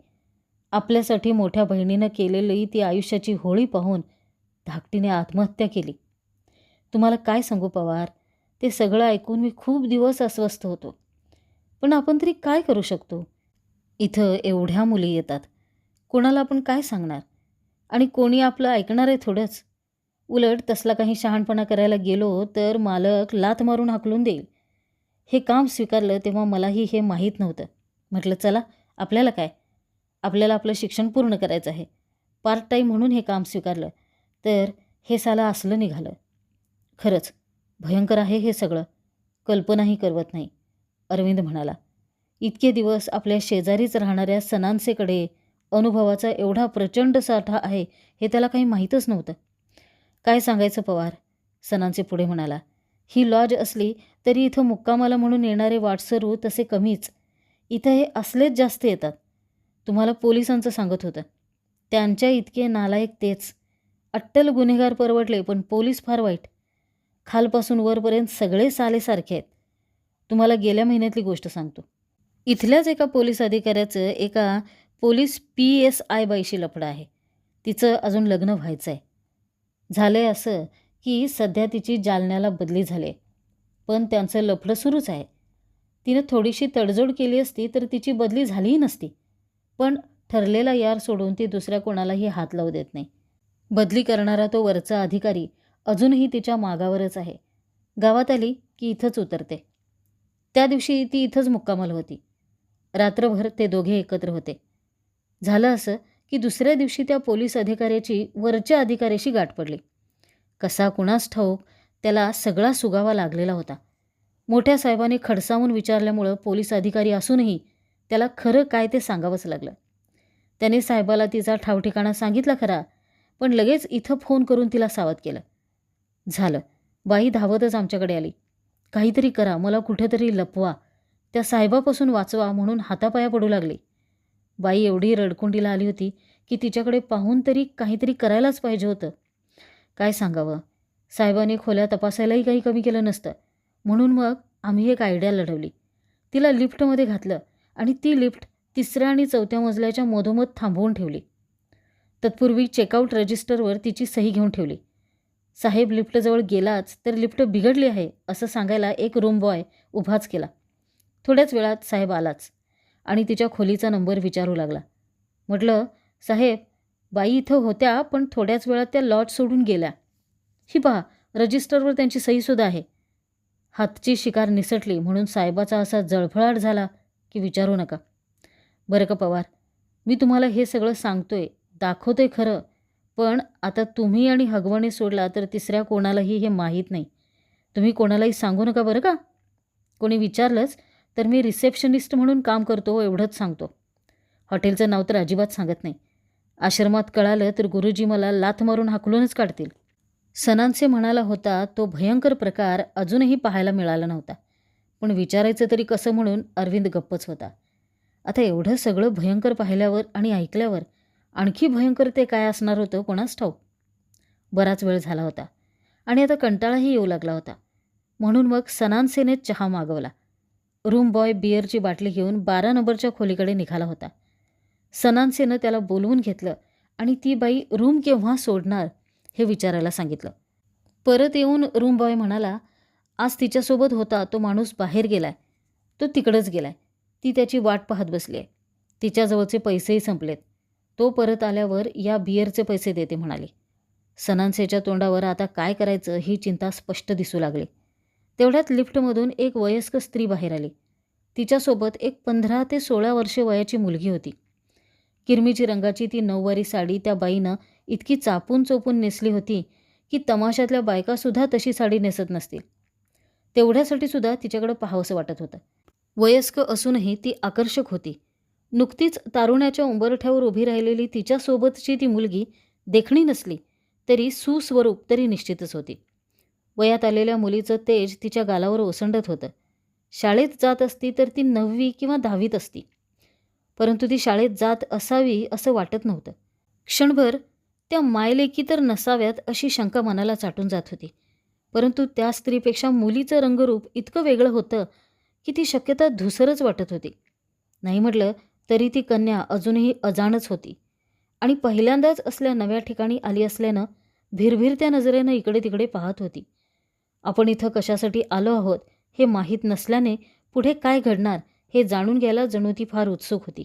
आपल्यासाठी मोठ्या बहिणीनं केलेली ती आयुष्याची होळी पाहून धाकटीने आत्महत्या केली. तुम्हाला काय सांगू पवार, ते सगळं ऐकून मी खूप दिवस अस्वस्थ होतो. पण आपण तरी काय करू शकतो? इथं एवढ्या मुली येतात, कोणाला आपण काय सांगणार? आणि कोणी आपलं ऐकणार आहे थोडंच? उलट तसला काही शहाणपणा करायला गेलो तर मालक लाथ मारून हाकलून देईल. हे काम स्वीकारलं तेव्हा मलाही हे माहीत नव्हतं. म्हटलं चला, आपल्याला काय, आपल्याला आपलं शिक्षण पूर्ण करायचं आहे. पार्ट टाईम म्हणून हे काम स्वीकारलं तर हे साला असलं निघालं. खरंच भयंकर आहे हे सगळं, कल्पनाही करवत नाही, अरविंद म्हणाला. इतके दिवस आपल्या शेजारीच राहणाऱ्या सनान्सेकडे अनुभवाचा एवढा प्रचंड साठा आहे हे त्याला काही माहीतच नव्हतं. काय सांगायचं पवार, सनान्से पुढे म्हणाला. ही लॉज असली तरी इथं मुक्कामाला म्हणून येणारे वाटसरू तसे कमीच. इथं हे असलेच जास्त येतात. तुम्हाला पोलिसांचं सांगत होतं, त्यांच्या इतके नालायक तेच. अट्टल गुन्हेगार परवडले पण पोलीस फार वाईट. खालपासून वरपर्यंत सगळे सालेसारखे आहेत. तुम्हाला गेल्या महिन्यातली गोष्ट सांगतो. इथल्याच एका पोलीस अधिकाऱ्याचं एका पोलीस PSI बाईशी लफडं आहे. तिचं अजून लग्न व्हायचं आहे. झालं आहे असं की सध्या तिची जालन्याला बदली झाली आहे. पण त्यांचं लफडं सुरूच आहे. तिनं थोडीशी तडजोड केली असती तर तिची बदली झालीही नसती. पण ठरलेला यार सोडून ती दुसऱ्या कोणालाही हात लावू देत नाही. बदली करणारा तो वरचा अधिकारी अजूनही तिच्या मागावरच आहे. गावात आली की इथंच उतरते. त्या दिवशी ती इथंच मुक्कामाला होती. रात्रभर ते दोघे एकत्र होते. झालं असं की दुसऱ्या दिवशी त्या पोलीस अधिकाऱ्याची वरच्या अधिकाऱ्याशी गाठ पडली. कसा कुणास ठाऊक त्याला सगळा सुगावा लागलेला होता. मोठ्या साहेबांनी खडसावून विचारल्यामुळं पोलीस अधिकारी असूनही त्याला खरं काय ते सांगावंच लागलं. त्याने साहेबाला तिचा ठावठिकाणा सांगितला खरा, पण लगेच इथं फोन करून तिला सावध केलं. झालं, बाई धावतच आमच्याकडे आली. काहीतरी करा, मला कुठेतरी लपवा, त्या साहेबापासून वाचवा म्हणून हातापाया पडू लागली. बाई एवढी रडकुंडीला आली होती की तिच्याकडे पाहून तरी काहीतरी करायलाच पाहिजे होतं. काय सांगावं, साहेबांनी खोल्या तपासायलाही काही कमी केलं नसतं. म्हणून मग आम्ही एक आयडिया लढवली. तिला लिफ्टमध्ये घातलं आणि ती लिफ्ट 3ऱ्या आणि 4थ्या मजल्याच्या मधोमध थांबवून ठेवली. तत्पूर्वी चेकआउट रजिस्टरवर तिची सही घेऊन ठेवली. साहेब लिफ्टजवळ गेलाच तर लिफ्ट बिघडली आहे असं सांगायला एक रूम बॉय उभाच केला. थोड्याच वेळात साहेब आलाच आणि तिच्या खोलीचा नंबर विचारू लागला. म्हटलं, साहेब, बाई इथं होत्या पण थोड्याच वेळात त्या लॉज सोडून गेल्या. ही पहा, रजिस्टरवर त्यांची सहीसुद्धा आहे. हातची शिकार निसटली म्हणून साहेबाचा असा जळफळाट झाला की विचारू नका. बरं का पवार, मी तुम्हाला हे सगळं सांगतोय, दाखवतोय खरं, पण आता तुम्ही आणि हगवणे सोडला तर तिसऱ्या कोणालाही हे माहीत नाही. तुम्ही कोणालाही सांगू नका बरं का. कोणी विचारलंच तर मी रिसेप्शनिस्ट म्हणून काम करतो एवढंच सांगतो. हॉटेलचं नाव तर अजिबात सांगत नाही. आश्रमात कळालं तर गुरुजी मला लाथ मारून हाकलूनच काढतील. सनान्से म्हणाला होता तो भयंकर प्रकार अजूनही पाहायला मिळाला नव्हता. पण विचारायचं तरी कसं म्हणून अरविंद गप्पच होता. आता एवढं सगळं भयंकर पाहिल्यावर आणि ऐकल्यावर आणखी भयंकर ते काय असणार होतं कोणास ठाऊक. बराच वेळ झाला होता आणि आता कंटाळाही येऊ लागला होता. म्हणून मग सनान्सेने चहा मागवला. रूम बॉय बिअरची बाटली घेऊन 12 नंबरच्या खोलीकडे निघाला होता. सनान्सेनं त्याला बोलवून घेतलं आणि ती बाई रूम केव्हा सोडणार हे विचारायला सांगितलं. परत येऊन रूम बॉय म्हणाला, आज तिच्यासोबत होता तो माणूस बाहेर गेलाय, तो तिकडंच गेलाय. ती त्याची वाट पाहत बसली आहे. तिच्याजवळचे पैसेही संपलेत. तो परत आल्यावर या बिअरचे पैसे देते म्हणाले. सनान्सेच्या तोंडावर आता काय करायचं ही चिंता स्पष्ट दिसू लागली. तेवढ्यात लिफ्टमधून एक वयस्क स्त्री बाहेर आली. तिच्यासोबत एक 15 ते 16 वर्षे वयाची मुलगी होती. किरमिची रंगाची ती नऊवारी साडी त्या बाईनं इतकी चापून चोपून नेसली होती की तमाशातल्या बायकासुद्धा तशी साडी नेसत नसतील. तेवढ्यासाठी सुद्धा तिच्याकडं पाहावंसं वाटत होतं. वयस्क असूनही ती आकर्षक होती. नुकतीच तारुण्याच्या उंबरठ्यावर उभी राहिलेली तिच्यासोबतची ती मुलगी देखणी नसली तरी सुस्वरूप तरी निश्चितच होती. वयात आलेल्या मुलीचं तेज तिच्या गालावर ओसंडत होतं. शाळेत जात असती तर ती 9वी किंवा 10वीत असती, परंतु ती शाळेत जात असावी असं वाटत नव्हतं. क्षणभर त्या मायलेकी तर नसाव्यात अशी शंका मनाला चाटून जात होती. परंतु त्या स्त्रीपेक्षा मुलीचं रंगरूप इतकं वेगळं होतं की ती शक्यता धुसरच वाटत होती. नाही म्हटलं तरी ती कन्या अजूनही अजाणच होती आणि पहिल्यांदाच असल्या नव्या ठिकाणी आली असल्यानं भिरभिरत्या नजरेनं इकडे तिकडे पाहत होती. आपण इथं कशासाठी आलो आहोत हे माहीत नसल्याने पुढे काय घडणार हे जाणून घ्यायला जणू ती फार उत्सुक होती.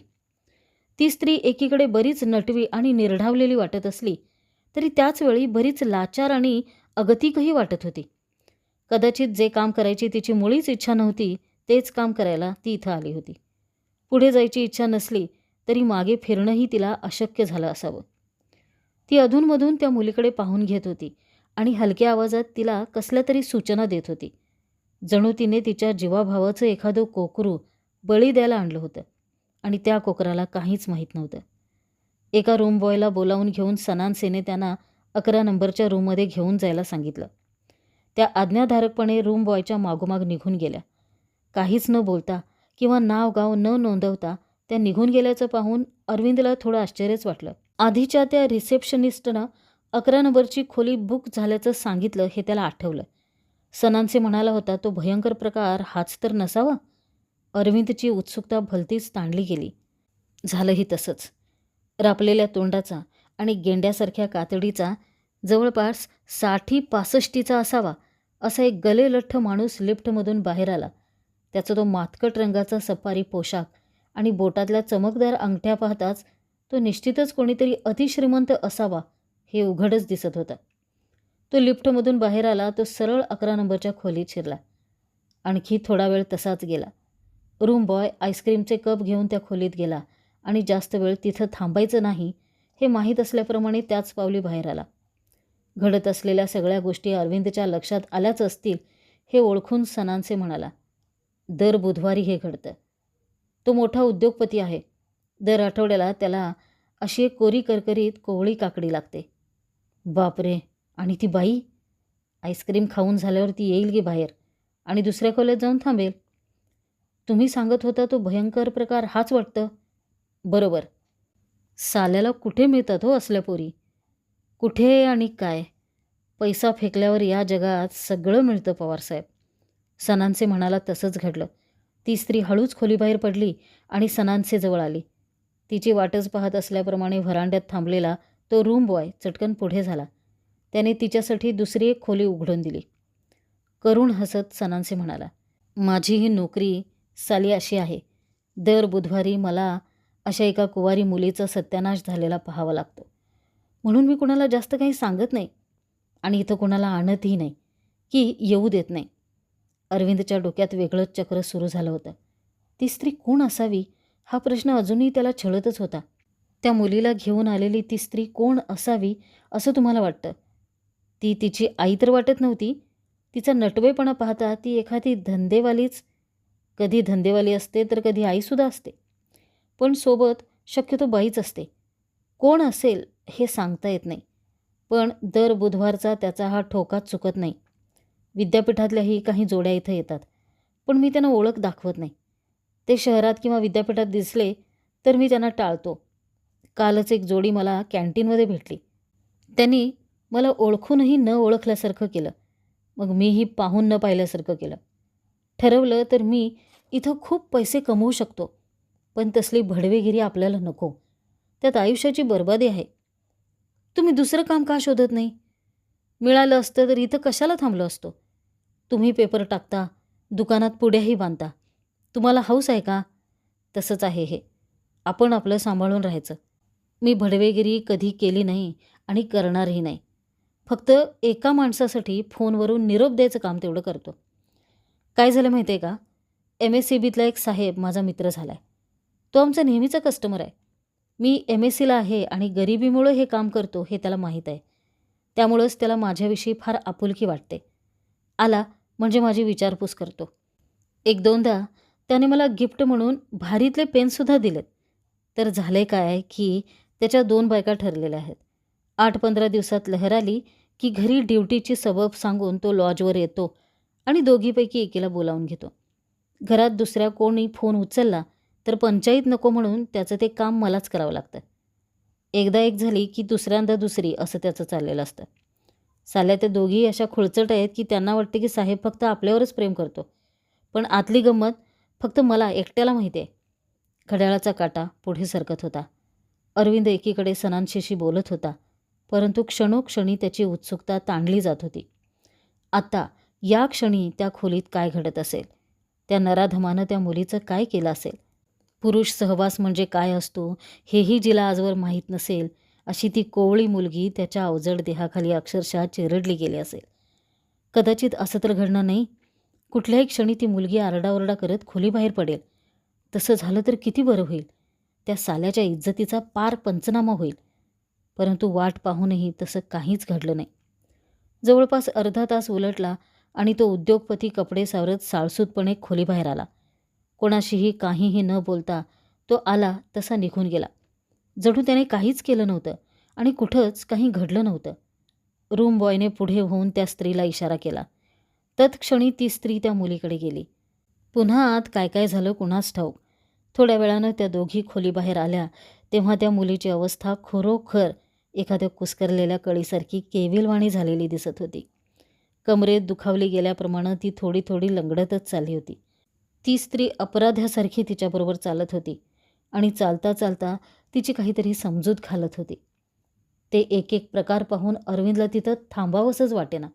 ती स्त्री एकीकडे बरीच नटवी आणि निर्ढावलेली वाटत असली तरी त्याचवेळी बरीच लाचार आणि अगतिकही वाटत होती. कदाचित जे काम करायची तिची मुळीच इच्छा नव्हती तेच काम करायला ती इथं आली होती. पुढे जायची इच्छा नसली तरी मागे फिरणंही तिला अशक्य झालं असावं. ती अधूनमधून त्या मुलीकडे पाहून घेत होती आणि हलक्या आवाजात तिला कसल्या तरी सूचना देत होती. जणू तिने तिच्या जीवाभावाचं एखादं कोकरू बळी द्यायला आणलं होतं आणि त्या कोकराला काहीच माहीत नव्हतं. एका रूम बॉयला बोलावून घेऊन सनानसेने त्यांना 11 नंबरच्या रूममध्ये घेऊन जायला सांगितलं. त्या आज्ञाधारकपणे रूम बॉयच्या मागोमाग निघून गेल्या. काहीच न बोलता किंवा नाव गाव न नोंदवता त्या निघून गेल्याचं पाहून अरविंदला थोडं आश्चर्यच वाटलं. आधीच्या त्या रिसेप्शनिस्टनं 11 नंबरची खोली बुक झाल्याचं सांगितलं हे त्याला आठवलं. सनानसे म्हणाला होता तो भयंकर प्रकार हाच तर नसावा. अरविंदची उत्सुकता भलतीच ताणली गेली. झालंही तसंच. रापलेल्या तोंडाचा आणि गेंड्यासारख्या कातडीचा, जवळपास 60-65चा असावा असा एक गलेलठ्ठ माणूस लिफ्टमधून बाहेर आला. त्याचा तो मातकट रंगाचा सफारी पोशाख आणि बोटातल्या चमकदार अंगठ्या पाहताच तो निश्चितच कोणीतरी अतिश्रीमंत असावा हे उघडच दिसत होतं. तो लिफ्टमधून बाहेर आला. तो सरळ 11 नंबरच्या खोलीत शिरला. आणखी थोडा वेळ तसाच गेला. रूम बॉय आईस्क्रीमचे कप घेऊन त्या खोलीत गेला आणि जास्त वेळ तिथं थांबायचं नाही हे माहीत असल्याप्रमाणे त्याच पावली बाहेर आला. घडत असलेल्या सगळ्या गोष्टी अरविंदच्या लक्षात आल्याच असतील हे ओळखून सनानसे म्हणाला, दर बुधवारी हे घडतं. तो मोठा उद्योगपती आहे. दर आठवड्याला त्याला अशी एक कोरी करकरीत कोवळी काकडी लागते. बापरे, आणि ती बाई? आईस्क्रीम खाऊन झाल्यावर ती येईल की बाहेर आणि दुसऱ्या खोल्यात जाऊन थांबेल. तुम्ही सांगत होता तो भयंकर प्रकार हाच वाटतं. बरोबर. साल्याला कुठे मिळतात हो असल्या पोरी? कुठे आणि काय? पैसा फेकल्यावर या जगात सगळं मिळतं पवारसाहेब. सनानसे म्हणाला तसंच घडलं. ती स्त्री हळूच खोलीबाहेर पडली आणि सनानसे जवळ आली. तिची वाटच पाहत असल्याप्रमाणे व्हरांड्यात थांबलेला तो रूम बॉय चटकन पुढे झाला. त्याने तिच्यासाठी दुसरी एक खोली उघडून दिली. करुण हसत सनानसे म्हणाला, माझी ही नोकरी साली अशी आहे. दर बुधवारी मला अशा एका कुवारी मुलीचा सत्यानाश झालेला पाहावा लागतो. म्हणून मी कुणाला जास्त काही सांगत नाही आणि इथं कुणाला आणतही नाही की येऊ देत नाही. अरविंदच्या डोक्यात वेगळंच चक्र सुरू झालं होतं. ती स्त्री कोण असावी हा प्रश्न अजूनही त्याला छळतच होता. त्या मुलीला घेऊन आलेली ती स्त्री कोण असावी असं तुम्हाला वाटतं? ती तिची आई तर वाटत नव्हती. तिचा नटवेपणा पाहता ती एखादी धंदेवालीच. कधी धंदेवाली असते तर कधी आईसुद्धा असते, पण सोबत शक्यतो बाईच असते. कोण असेल हे सांगता येत नाही, पण दर बुधवारचा त्याचा हा ठोकाच चुकत नाही. विद्यापीठातल्याही काही जोड्या इथं येतात, पण मी त्यांना ओळख दाखवत नाही. ते शहरात किंवा विद्यापीठात दिसले तर मी त्यांना टाळतो. कालच एक जोडी मला कॅन्टीनमध्ये भेटली. त्यांनी मला ओळखूनही न ओळखल्यासारखं केलं. मग मीही पाहून न पाहिल्यासारखं केलं. ठरवलं तर मी इथं खूप पैसे कमवू शकतो, पण तसली भडवेगिरी आपल्याला नको. त्यात आयुष्याची बरबादी आहे. तुम्ही दुसरं काम का शोधत नाही? मिळालं असतं तर इथं कशाला थांबलो असतो? तुम्ही पेपर टाकता, दुकानात पुड्याही बांधता. तुम्हाला हौस आहे का? तसंच आहे हे. आपण आपलं सांभाळून राहायचं. मी भडवेगिरी कधी केली नाही आणि करणारही नाही. फक्त एका माणसासाठी फोनवरून निरोप द्यायचं काम तेवढं करतो. काय झालं माहिती आहे का? MSCBतला एक साहेब माझा मित्र झाला आहे. तो आमचा नेहमीचा कस्टमर आहे. मी MSCला आहे आणि गरिबीमुळे हे काम करतो हे त्याला माहीत आहे. त्यामुळंच त्याला माझ्याविषयी फार आपुलकी वाटते. आला म्हणजे माझी विचारपूस करतो. एक दोनदा त्याने मला गिफ्ट म्हणून भारीतले पेनसुद्धा दिलेत. तर झाले काय की त्याच्या 2 बायका ठरलेल्या आहेत. 8-15 दिवसात लहर आली की घरी ड्युटीची सबब सांगून तो लॉजवर येतो आणि दोघीपैकी एकीला बोलावून घेतो. घरात दुसऱ्या कोणी फोन उचलला तर पंचाईत नको म्हणून त्याचं ते काम मलाच करावं लागतं. एकदा एक झाली की दुसऱ्यांदा दुसरी असं त्याचं चाललेलं असतं. साल्या त्या दोघीही अशा खुळचट आहेत की त्यांना वाटते की साहेब फक्त आपल्यावरच प्रेम करतो. पण आतली गंमत फक्त मला एकट्याला माहिती आहे. घड्याळाचा काटा पुढे सरकत होता. अरविंद एकीकडे सनांशीशी बोलत होता, परंतु क्षणोक्षणी त्याची उत्सुकता ताणली जात होती. आता या क्षणी त्या खोलीत काय घडत असेल? त्या नराधमानं त्या मुलीचं काय केलं असेल? पुरुष सहवास म्हणजे काय असतो हेही जिला आजवर माहीत नसेल, अशी ती कोवळी मुलगी त्याच्या अवजड देहाखाली अक्षरशः चिरडली गेली असेल. कदाचित असं तर घडणार नाही. कुठल्याही क्षणी ती मुलगी आरडाओरडा करत खोलीबाहेर पडेल. तसं झालं तर किती बरं होईल. त्या साल्याच्या इज्जतीचा पार पंचनामा होईल. परंतु वाट पाहूनही तसं काहीच घडलं नाही. जवळपास अर्धा तास उलटला आणि तो उद्योगपती कपडे सावरत साळसूतपणे खोलीबाहेर आला. कोणाशीही काहीही न बोलता तो आला तसा निघून गेला. जणू त्याने काहीच केलं नव्हतं आणि कुठंच काही घडलं नव्हतं. रूम बॉयने पुढे होऊन त्या स्त्रीला इशारा केला. तत्क्षणी ती स्त्री त्या मुलीकडे गेली. पुन्हा आत काय काय झालं कुणास ठाऊक. थोड्या वेळानं त्या दोघी खोलीबाहेर आल्या तेव्हा त्या मुलीची अवस्था खरोखर एखाद्या कुस्करलेल्या कळीसारखी केविलवाणी झालेली दिसत होती. कमरेत दुखावली गेल्याप्रमाणे ती थोडी थोडी लंगडतच चालली होती. ती स्त्री अपराध्यासारखी तिच्याबरोबर चालत होती आणि चालता चालता तिची काहीतरी समजूत घालत होती. ते एक एक प्रकार पाहून अरविंदला तिथं थांबावंसंच वाटेना.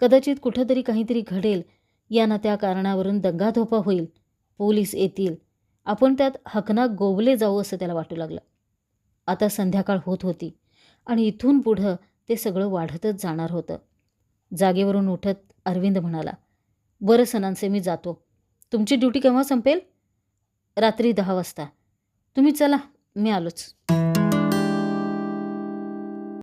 कदाचित कुठंतरी काहीतरी घडेल या ना त्या कारणावरून दंगाधोपा होईल, पोलीस येतील, आपण त्यात हकनाक गोवले जाऊ असं त्याला वाटू लागलं. आता संध्याकाळ होत होती आणि इथून पुढं ते सगळं वाढतच जाणार होतं. जागेवरून उठत अरविंद म्हणाला, बरं सनांचे मी जातो. तुमची ड्युटी केव्हा संपेल? रात्री 10 वाजता. तुम्ही चला, मी आलोच.